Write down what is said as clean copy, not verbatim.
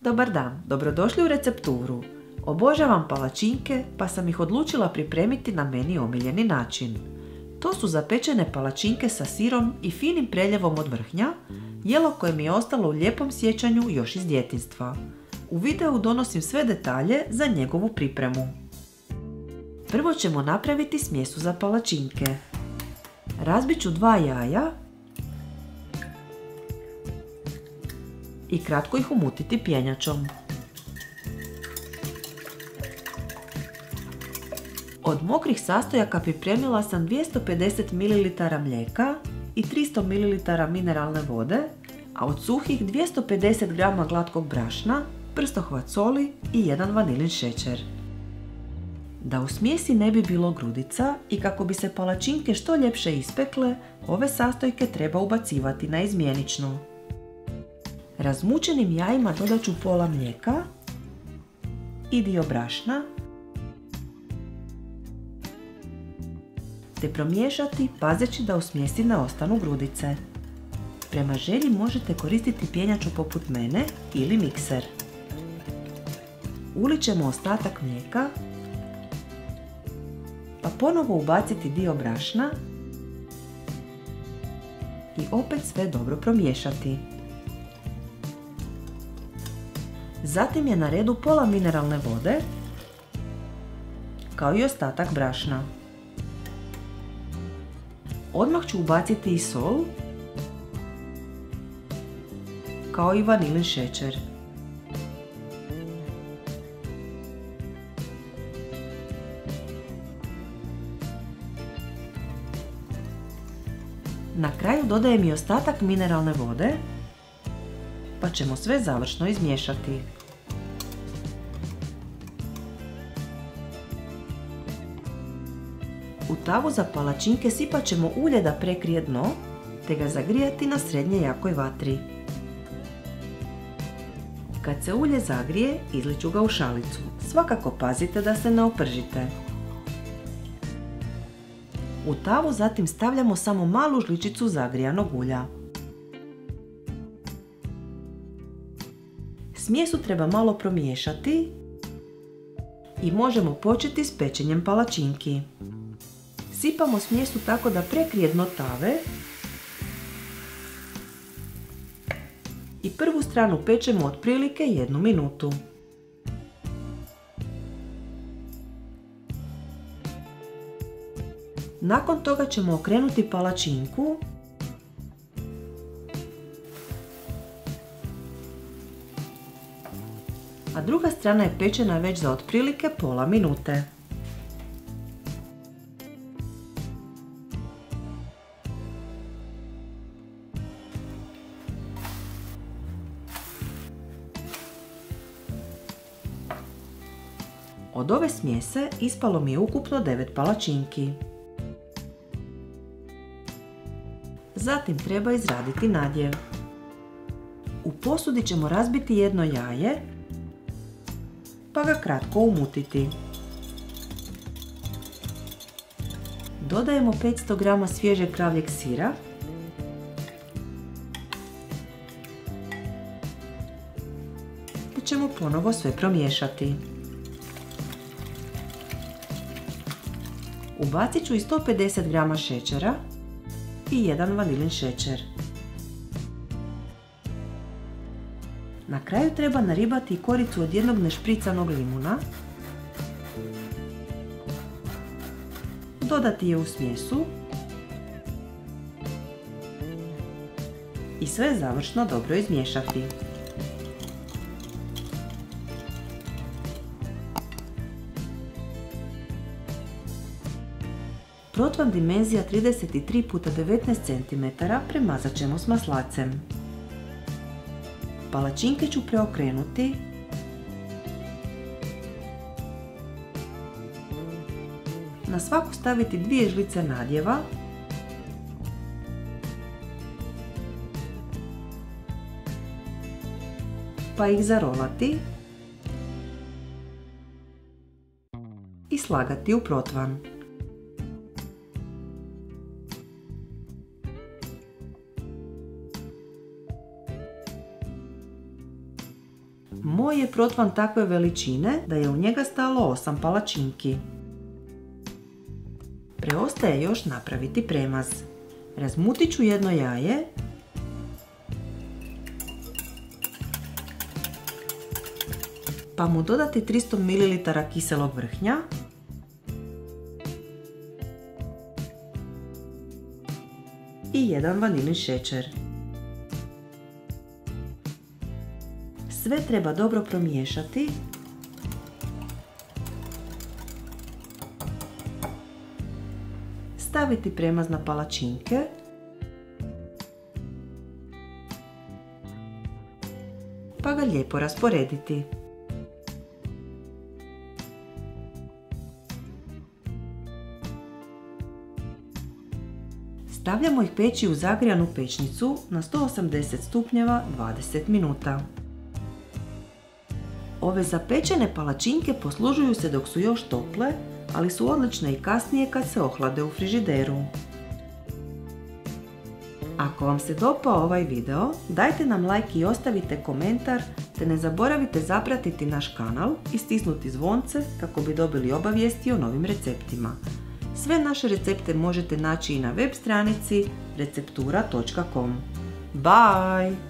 Dobar dan, dobrodošli u recepturu. Obožavam palačinke pa sam ih odlučila pripremiti na meni omiljeni način. To su zapečene palačinke sa sirom i finim preljevom od vrhnja, jelo koje mi je ostalo u lijepom sjećanju još iz djetinjstva. U videu donosim sve detalje za njegovu pripremu. Prvo ćemo napraviti smjesu za palačinke. Razbit ću 2 jaja i kratko ih umutiti pjenjačom. Od mokrih sastojaka pripremila sam 250 ml mlijeka i 300 ml mineralne vode, a od suhih 250 g glatkog brašna, prstohvat soli i 1 vanilin šećer. Da u smjesi ne bi bilo grudica i kako bi se palačinke što ljepše ispekle, ove sastojke treba ubacivati naizmjenično. Razmučenim jajima dodat ću pola mlijeka i dio brašna, te promiješati pazeći da u smjesi ne ostanu grudice. Prema želji možete koristiti pjenjaču poput mene ili mikser. Ulit ćemo ostatak mlijeka, pa ponovo ubaciti dio brašna i opet sve dobro promiješati. Zatim je na redu pola mineralne vode, kao i ostatak brašna. Odmah ću ubaciti i sol, kao i vanilin šećer. Na kraju dodajem i ostatak mineralne vode, pa ćemo sve završno izmiješati. U tavu za palačinke sipat ćemo ulje da prekrije dno, te ga zagrijati na srednje jakoj vatri. Kad se ulje zagrije, izlit ću ga u šalicu. Svakako pazite da se ne opržite. U tavu zatim stavljamo samo malu žličicu zagrijanog ulja. Smjesu treba malo promiješati i možemo početi s pečenjem palačinki. Sipamo smjesu tako da prekrije dno tave i prvu stranu pečemo otprilike 1 minutu. Nakon toga ćemo okrenuti palačinku a druga strana je pečena već za otprilike pola minute. Od ove smjese ispalo mi je ukupno 9 palačinki. Zatim treba izraditi nadjev. U posudi ćemo razbiti 1 jaje, pa ga kratko umutiti. Dodajemo 500 g svježeg kravljeg sira, te ćemo ponovo sve promiješati. Ubacit ću i 150 g šećera i 1 vanilin šećer. Na kraju treba naribati koricu od 1 nešpricanog limuna, dodati je u smjesu i sve završno dobro izmiješati. Protvan dimenzija 33 x 19 cm premazat ćemo s maslacem. Palačinke ću preokrenuti na svaku staviti 2 žlice nadjeva pa ih zarolati i slagati u protvan. Moj je protvan takve veličine da je u njega stalo 8 palačinki. Preostaje još napraviti premaz. Razmutit ću jedno jaje, pa mu dodati 300 ml kiselog vrhnja, i 1 vanilin šećer. Sve treba dobro promiješati. Staviti premaz na palačinke. Pa ga lijepo rasporediti. Stavljamo ih peći u zagrijanu pećnicu na 180 stupnjeva 20 minuta. Ove zapečene palačinke poslužuju se dok su još tople, ali su odlične i kasnije kad se ohlade u frižideru. Ako vam se dopao ovaj video, dajte nam like i ostavite komentar, te ne zaboravite zapratiti naš kanal i stisnuti zvonce kako bi dobili obavijesti o novim receptima. Sve naše recepte možete naći i na web stranici receptura.com. Bye!